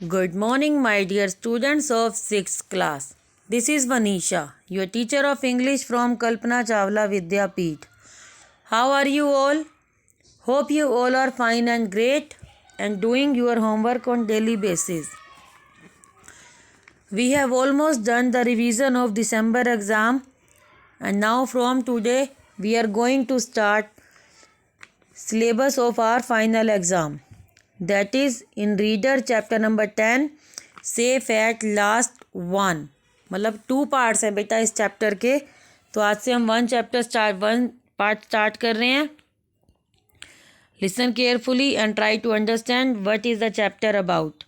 Good morning, my dear students of 6th class. This is Vanisha, your teacher of English from Kalpana Chawla Vidyapeeth. How are you all? Hope you all are fine and great and doing your homework on daily basis. We have almost done the revision of December exam, and now from today we are going to start syllabus of our final exam. That is in reader chapter number 10 safe at last one. मतलब 2 parts हैं बेटा इस chapter के। तो आज से हम 1 part start कर रहे हैं। Listen carefully and try to understand what is the chapter about.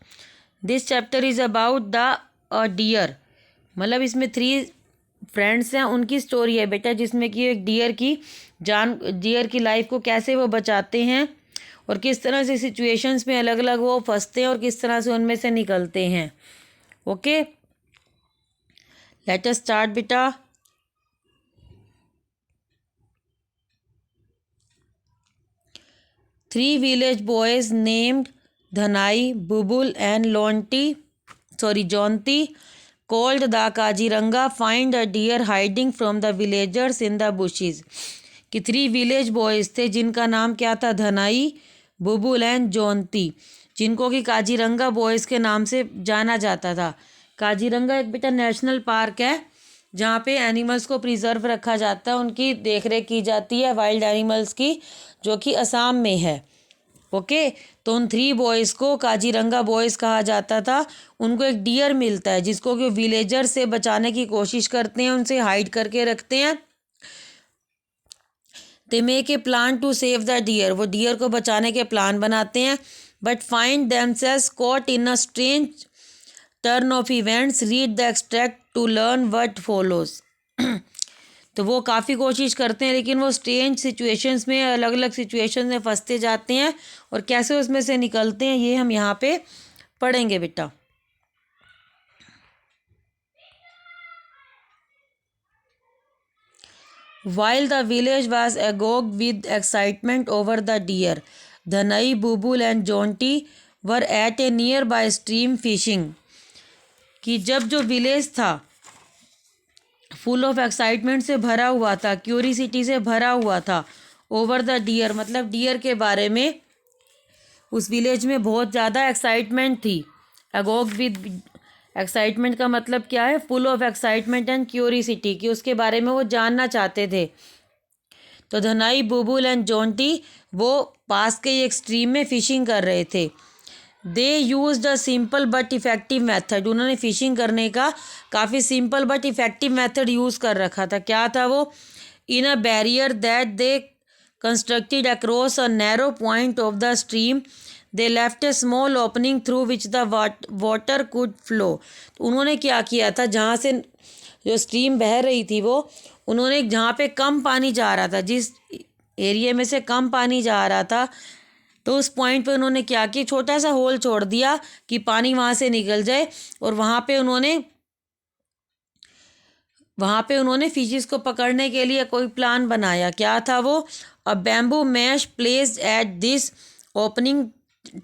This chapter is about the deer. मतलब इसमें 3 फ्रेंड्स हैं, उनकी स्टोरी है बेटा, जिसमें कि एक डियर की लाइफ को कैसे वो बचाते हैं और किस तरह से सिचुएशंस में अलग अलग वो फंसते हैं और किस तरह से उनमें से निकलते हैं। ओके, लेट अस स्टार्ट बेटा। Three village boys named Dhanai, Bubul and Jonti called the Kaziranga find a deer hiding from the villagers in the bushes। कि 3 विलेज बॉयज़ थे जिनका नाम क्या था? धनाई, बुबुल एंड जौनती, जिनको कि काजीरंगा बॉयज़ के नाम से जाना जाता था। काजीरंगा एक बेटा नेशनल पार्क है जहाँ पे एनिमल्स को प्रिजर्व रखा जाता है, उनकी देखरेख की जाती है वाइल्ड एनिमल्स की, जो कि असम में है। ओके, तो उन 3 बॉयज़ को काजीरंगा बॉयज़ कहा जाता था। उनको एक डियर मिलता है जिसको कि विलेजर से बचाने की कोशिश करते हैं, उनसे हाइड करके रखते हैं। They make a plan to save the deer, वो डियर को बचाने के प्लान बनाते हैं। But find themselves caught in a strange turn of events, read the extract to learn what follows. तो वो काफ़ी कोशिश करते हैं लेकिन वो स्ट्रेंज सिचुएशंस में, अलग अलग सिचुएशंस में फंसते जाते हैं और कैसे उसमें से निकलते हैं ये हम यहाँ पे पढ़ेंगे बेटा। While the village was agog with excitement over the deer, Dhanai, Bubul and Jonti were at a nearby stream fishing। कि जब जो विलेज था फुल ऑफ एक्साइटमेंट से भरा हुआ था, क्यूरिसिटी से भरा हुआ था, ओवर द डियर मतलब डियर के बारे में उस विलेज में बहुत ज़्यादा एक्साइटमेंट थी। अगोग विद एक्साइटमेंट का मतलब क्या है? Full of excitement and curiosity, कि उसके बारे में वो जानना चाहते थे। तो धनाई, बुबुल एंड जॉन्टी वो पास के एक स्ट्रीम में फ़िशिंग कर रहे थे। They use the simple but effective method, उन्होंने फ़िशिंग करने का काफ़ी simple but effective method use कर रखा था। क्या था वो? In a barrier that they constructed across a narrow point of the stream, they left a small opening through which the water could flow. तो उन्होंने क्या किया था, जहाँ से जो स्ट्रीम बह रही थी वो उन्होंने जहाँ पे कम पानी जा रहा था, जिस एरिया में से कम पानी जा रहा था, तो उस पॉइंट पे उन्होंने क्या किया, छोटा सा होल छोड़ दिया कि पानी वहाँ से निकल जाए। और वहाँ पे उन्होंने फिशेस को पकड़ने के लिए कोई प्लान बनाया। क्या था वो? A bamboo mesh placed at this opening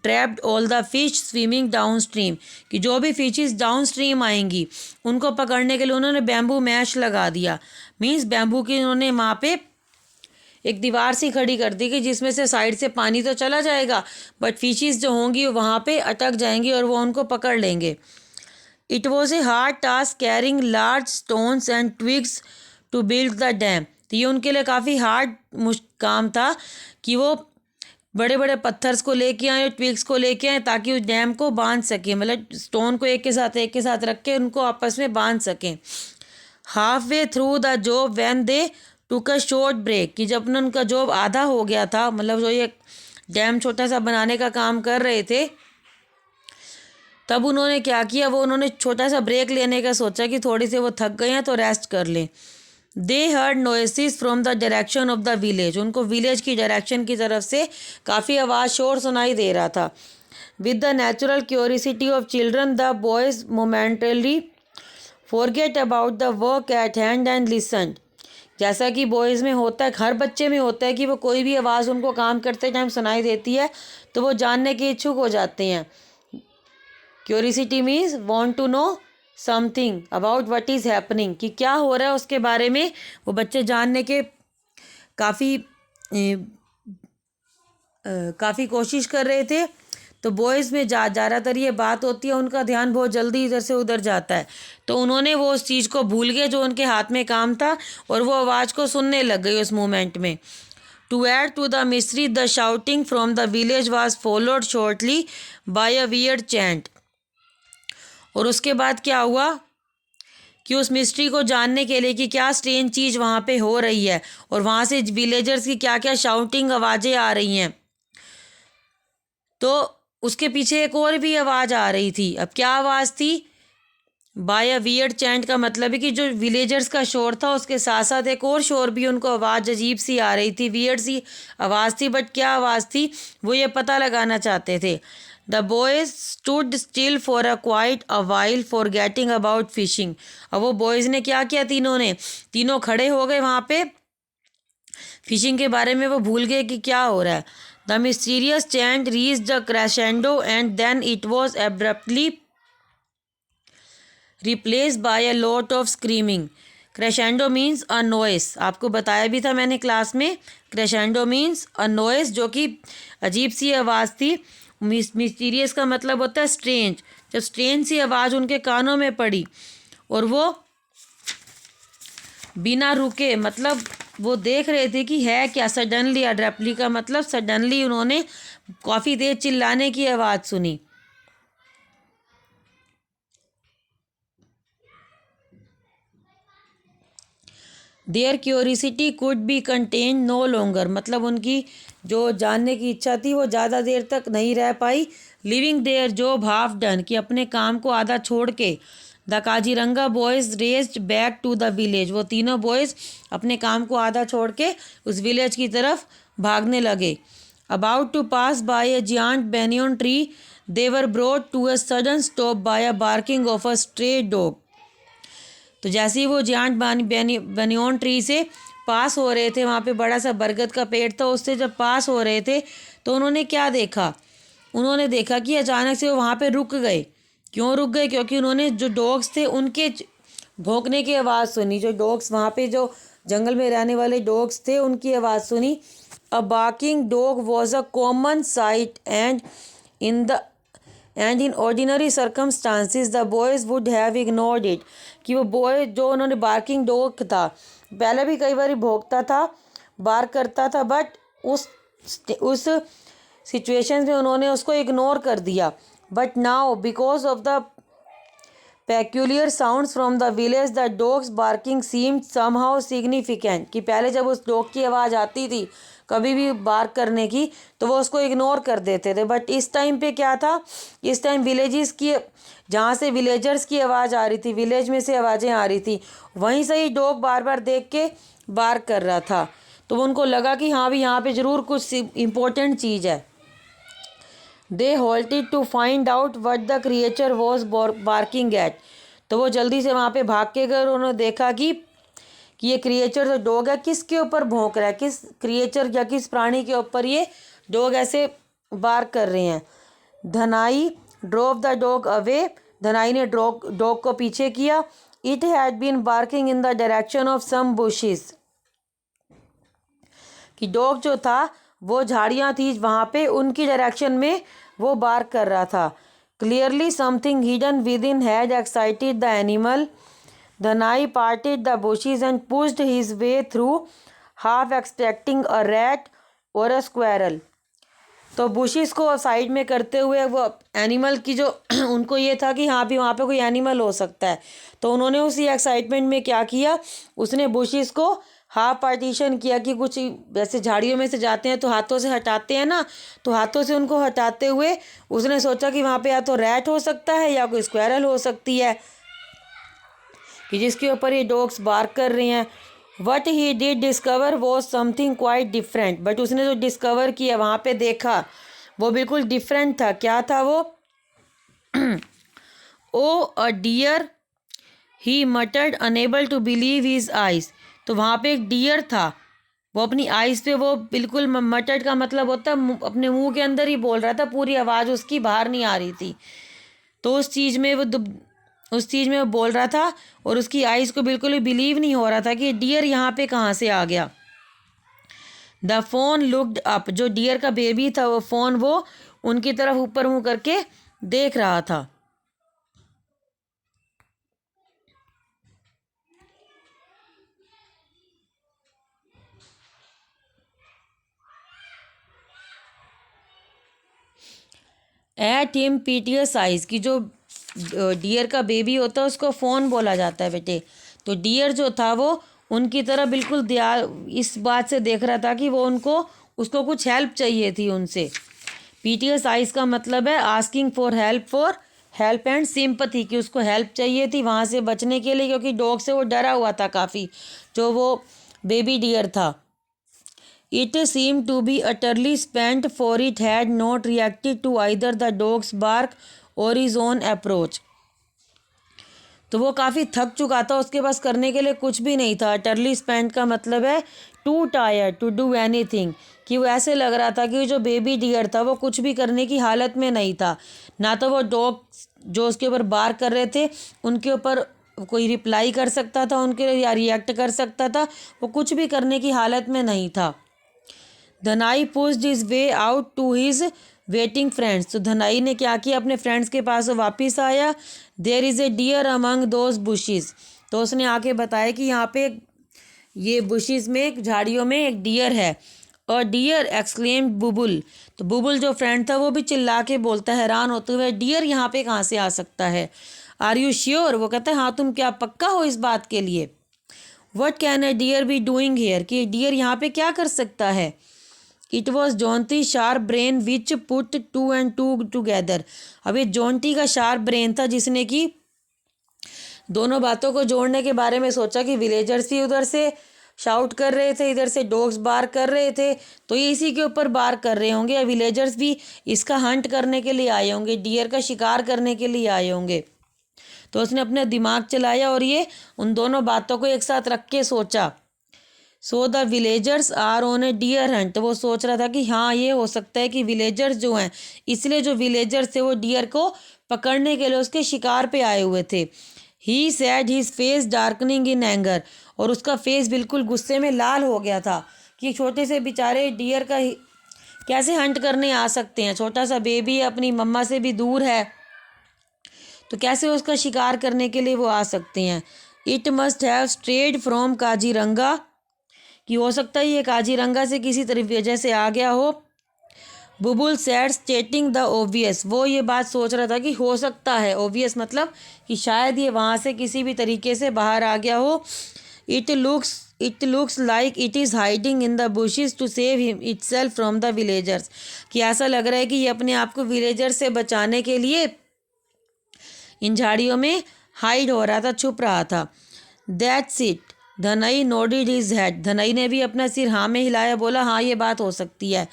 trapped all the fish swimming down stream. कि जो भी फिशेस डाउन स्ट्रीम आएंगी उनको पकड़ने के लिए उन्होंने बैम्बू मैश लगा दिया। मीन्स बैम्बू की उन्होंने वहाँ पे एक दीवार सी खड़ी कर दी कि जिसमें से साइड से पानी तो चला जाएगा बट फिशेस जो होंगी वहाँ पे अटक जाएंगी और वो उनको पकड़ लेंगे। It was a hard task carrying large stones and twigs to build the dam. तो ये उनके लिए काफ़ी हार्ड काम था कि वो बड़े बड़े पत्थर्स को लेके आए, ट्विग्स को लेके आए, ताकि उस डैम को बांध सकें। मतलब स्टोन को एक के साथ रख के उनको आपस में बांध सकें। Half way through the job when they took a short break, कि जब उनका जॉब आधा हो गया था, मतलब जो ये डैम छोटा सा बनाने का काम कर रहे थे, तब उन्होंने क्या किया, वो उन्होंने छोटा सा ब्रेक लेने का सोचा कि थोड़ी सी वो थक गए हैं तो रेस्ट कर लें। दे heard noises from the direction of the village, उनको विलेज की डायरेक्शन की तरफ से काफ़ी आवाज़ शोर सुनाई दे रहा था। With the natural curiosity of children the boys momentarily forget about the work at hand and listen. जैसा कि बॉयज़ में होता है, हर बच्चे में होता है कि वो कोई भी आवाज़ उनको काम करते टाइम सुनाई देती है तो वो जानने के इच्छुक हो जाते हैं। Curiosity means want to know something about what is happening, कि क्या हो रहा है उसके बारे में वो बच्चे जानने के काफ़ी काफ़ी कोशिश कर रहे थे। तो बॉयज़ में ज़्यादातर ये बात होती है, उनका ध्यान बहुत जल्दी इधर से उधर जाता है। तो उन्होंने वो उस चीज़ को भूल गए जो उनके हाथ में काम था, और वो आवाज़ को सुनने लग गई उस मोमेंट में। To add to the mystery, the shouting from the village was followed shortly by a weird chant. और उसके बाद क्या हुआ कि उस मिस्ट्री को जानने के लिए कि क्या स्ट्रेंज चीज़ वहाँ पे हो रही है और वहाँ से विलेजर्स की क्या क्या शाउटिंग आवाज़ें आ रही हैं, तो उसके पीछे एक और भी आवाज़ आ रही थी। अब क्या आवाज़ थी? बाय अ वियर्ड चैंट का मतलब है कि जो विलेजर्स का शोर था उसके साथ साथ एक और शोर भी, उनको आवाज़ अजीब सी आ रही थी, वियर्ड सी आवाज़ थी। बट क्या आवाज़ थी वो ये पता लगाना चाहते थे। The boys stood still for a quite a while forgetting about fishing. अब वो बॉयज़ ने क्या किया, तीनों खड़े हो गए वहाँ पे, फिशिंग के बारे में वो भूल गए कि क्या हो रहा है। The mysterious chant reached the crescendo and then it was abruptly replace by a lot of screaming. Crescendo means a noise, आपको बताया भी था मैंने क्लास में। क्रेशेंडो मीन्स अ नॉइस, जो कि अजीब सी आवाज़ थी। मिस्टीरियस का मतलब होता है स्ट्रेंज। जब स्ट्रेंज सी आवाज़ उनके कानों में पड़ी और वो बिना रुके, मतलब वो देख रहे थे कि है क्या, सडनली, अब्रप्टली का मतलब सडनली, उन्होंने काफ़ी तेज चिल्लाने की आवाज़ सुनी। Their curiosity could be contain no longer, मतलब उनकी जो जानने की इच्छा थी वो ज़्यादा देर तक नहीं रह पाई। Leaving their job half done, कि अपने काम को आधा छोड़ के the Kaziranga boys raced back to the village, वो तीनों बॉयज़ अपने काम को आधा छोड़ के उस विलेज की तरफ भागने लगे। About to pass by a giant banyan tree they were brought to a sudden stop by a barking of a stray dog. तो जैसे ही वो जियांट बेनियन ट्री से पास हो रहे थे, वहाँ पे बड़ा सा बरगद का पेड़ था, उससे जब पास हो रहे थे तो उन्होंने क्या देखा, उन्होंने देखा कि अचानक से वो वहाँ पे रुक गए। क्यों रुक गए? क्योंकि उन्होंने जो डॉग्स थे उनके भौंकने की आवाज़ सुनी। जो डॉग्स वहाँ पे, जो जंगल में रहने वाले डॉग्स थे, उनकी आवाज़ सुनी। A barking dog was a common sight in the end in ordinary circumstances the boys would have ignored it, कि वो बॉय जो उन्होंने बार्किंग डॉग था, पहले भी कई बार भौंकता था, बार्क करता था, बट उस सिचुएशन में उन्होंने उसको इग्नोर कर दिया। But now because of the peculiar sounds from the village, the dog's barking seemed somehow significant, कि पहले जब उस डॉग की आवाज़ आती थी कभी भी बार्क करने की तो वो उसको इग्नोर कर देते थे। बट इस टाइम पे क्या था, इस टाइम विलेजेस की, जहाँ से विलेजर्स की आवाज़ आ रही थी, विलेज में से आवाज़ें आ रही थी, वहीं से ही डॉग बार बार देख के बार्क कर रहा था। तो उनको लगा कि हाँ भी यहाँ पे ज़रूर कुछ इम्पोर्टेंट चीज़ है। They halted to find out what the creature was barking at, तो वो जल्दी से वहाँ पे भाग के गए और उन्होंने देखा कि ये क्रिएचर जो डॉग है किसके ऊपर भौंक रहा है, किस क्रिएचर या किस प्राणी के ऊपर ये डॉग ऐसे बार्क कर रहे हैं। Dhanai drove the dog away, Dhanai ने डॉग को पीछे किया। It had been barking in the direction of some bushes, कि डॉग जो था वो झाड़ियाँ थी वहाँ पे, उनकी डायरेक्शन में वो बार्क कर रहा था। Clearly something hidden within had excited the animal. Dhanai parted the bushes and pushed his way through, half expecting a rat or a squirrel. तो बुशिस को साइड में करते हुए वो एनिमल की जो उनको ये था कि हाँ भी वहाँ पे कोई एनिमल हो सकता है, तो उन्होंने उसी एक्साइटमेंट में क्या किया, उसने बुशिस को हाफ पार्टीशन किया, कि कुछ वैसे झाड़ियों में से जाते हैं तो हाथों से हटाते हैं ना, तो हाथों से उनको हटाते हुए उसने सोचा कि वहाँ पे या तो रैट हो सकता है या कोई स्क्वेरल हो सकती है, कि जिसके ऊपर ये डॉग्स बार्क कर रहे हैं। What he did discover was something quite different, but उसने जो डिस्कवर किया वहाँ पे देखा वो बिल्कुल डिफरेंट था। क्या था वो? Oh a deer, he muttered unable to believe his eyes, तो वहाँ पे एक डियर था, वो अपनी आइज पे वो बिल्कुल, मटर्ड का मतलब होता है अपने मुंह के अंदर ही बोल रहा था, पूरी आवाज़ उसकी बाहर नहीं आ रही थी। तो उस चीज़ में वो बोल रहा था और उसकी आइज़ को बिल्कुल भी बिलीव नहीं हो रहा था कि डियर यहाँ पे कहाँ से आ गया। द फोन लुक्ड अप, जो डियर का बेबी था वो फ़ोन वो उनकी तरफ ऊपर मुँह करके देख रहा था। एट हिम पीटियस आइज, की जो डियर का बेबी होता है उसको फ़ोन बोला जाता है बेटे। तो डियर जो था वो उनकी तरह बिल्कुल दया इस बात से देख रहा था कि वो उसको कुछ हेल्प चाहिए थी उनसे। पीटियस आइज का मतलब है asking for help and sympathy, कि उसको हेल्प चाहिए थी वहाँ से बचने के लिए, क्योंकि डॉग से वो डरा हुआ था काफ़ी, जो वो बेबी डियर था। It seemed to be utterly spent, for it had not reacted to either the dog's bark or his own approach. तो वो काफ़ी थक चुका था, उसके पास करने के लिए कुछ भी नहीं था। अटरली स्पेंट का मतलब है too tired to do anything, कि वो ऐसे लग रहा था कि जो बेबी डियर था वो कुछ भी करने की हालत में नहीं था। ना तो वो डॉग जो उसके ऊपर बार कर रहे थे उनके ऊपर कोई रिप्लाई कर सकता था उनके लिए, या रिएक्ट कर सकता था, वो कुछ भी करने की हालत में नहीं था। Dhanai pushed his way out to his waiting friends, तो धनाई ने क्या किया, अपने फ्रेंड्स के पास वापस आया। There is a deer among those bushes, तो उसने आके बताया कि यहाँ पे ये बुशेस में, झाड़ियों में एक डियर है। और डियर एक्सक्लेम्ड बुबुल, तो बुबुल जो फ्रेंड था वो भी चिल्ला के बोलता है हैरान होते हुए, डियर यहाँ पे कहाँ से आ सकता है। आर यू श्योर, वो कहता है हाँ तुम क्या पक्का हो इस बात के लिए। What can a deer be doing here, कि डियर यहाँ पे क्या कर सकता है। It was Jonty sharp brain which put two and two together, अभी जॉन्टी का शार्प ब्रेन था जिसने कि दोनों बातों को जोड़ने के बारे में सोचा, कि विलेजर्स भी उधर से शाउट कर रहे थे, इधर से डॉग्स बार कर रहे थे, तो ये इसी के ऊपर बार कर रहे होंगे, या विलेजर्स भी इसका हंट करने के लिए आए होंगे, डियर का शिकार करने के लिए आए होंगे। तो उसने अपना दिमाग चलाया और ये उन दोनों बातों को एक साथ रख के सोचा। So the villagers are on a deer hunt, तो वो सोच रहा था कि हाँ ये हो सकता है कि विलेजर्स जो हैं, इसलिए जो विलेजर्स थे वो डियर को पकड़ने के लिए उसके शिकार पे आए हुए थे। He said his face darkening in anger, और उसका फेस बिल्कुल गुस्से में लाल हो गया था कि छोटे से बेचारे डियर का कैसे हंट करने आ सकते हैं, छोटा सा बेबी अपनी मम्मा से भी दूर है, तो कैसे उसका शिकार करने के लिए वो आ सकते हैं। It must have strayed from Kaziranga, कि हो सकता है ये काजीरंगा से किसी तरह वजह से आ गया हो। Bubul sad stating the obvious, वो ये बात सोच रहा था कि हो सकता है, ओबियस मतलब कि शायद ये वहाँ से किसी भी तरीके से बाहर आ गया हो। It looks like it is hiding in the bushes to save him itself from the villagers, कि ऐसा लग रहा है कि ये अपने आप को विलेजर्स से बचाने के लिए इन झाड़ियों में हाइड हो रहा था, छुप रहा था। दैट्स इट, धनई नोडिड हिज हेड, धनई ने भी अपना सिर हाँ में हिलाया, बोला हाँ ये बात हो सकती है।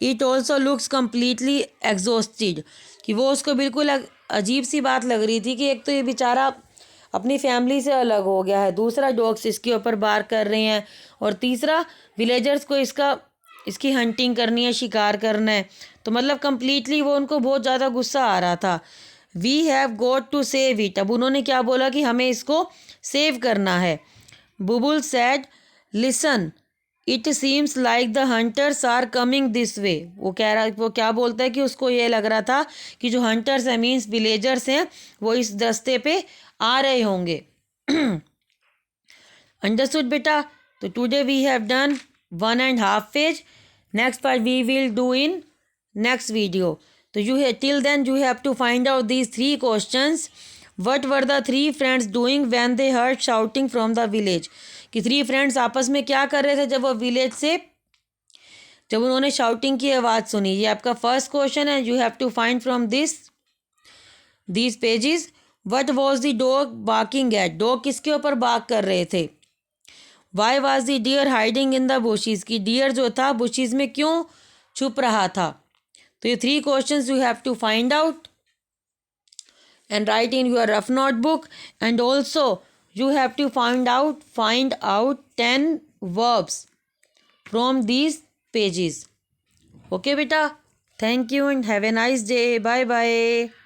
It also looks completely exhausted, कि वो उसको बिल्कुल अजीब सी बात लग रही थी कि एक तो ये बेचारा अपनी फैमिली से अलग हो गया है, दूसरा डॉग्स इसके ऊपर बार कर रहे हैं, और तीसरा विलेजर्स को इसकी हंटिंग करनी है, शिकार करना है, तो मतलब कम्प्लीटली वो उनको बहुत ज़्यादा गुस्सा आ रहा था। We have got to save it, अब उन्होंने क्या बोला कि हमें इसको सेव करना है। Bubul said listen it seems like the hunters are coming this way, वो क्या बोलता है कि उसको ये लग रहा था कि जो हंटर्स हैं मीन्स विलेजर्स हैं वो इस रास्ते पे आ रहे होंगे। अंडरस्टूड बेटा, तो today we have done 1.5 page, next part we will do in next video. तो till then you have to find out these 3 questions. What were the 3 friends doing when they heard shouting from the village, कि 3 friends आपस में क्या कर रहे थे जब उन्होंने शाउटिंग की आवाज़ सुनी। ये आपका फर्स्ट क्वेश्चन है, you have to find from these pages. What was the dog barking at, dog किसके ऊपर बार्क कर रहे थे। Why was the deer hiding in the bushes, की डियर जो था बुशेस में क्यों छुप रहा था। तो ये 3 questions you have to find out and write in your rough notebook, and also you have to find out 10 verbs from these pages. Okay beta, thank you and have a nice day. Bye bye.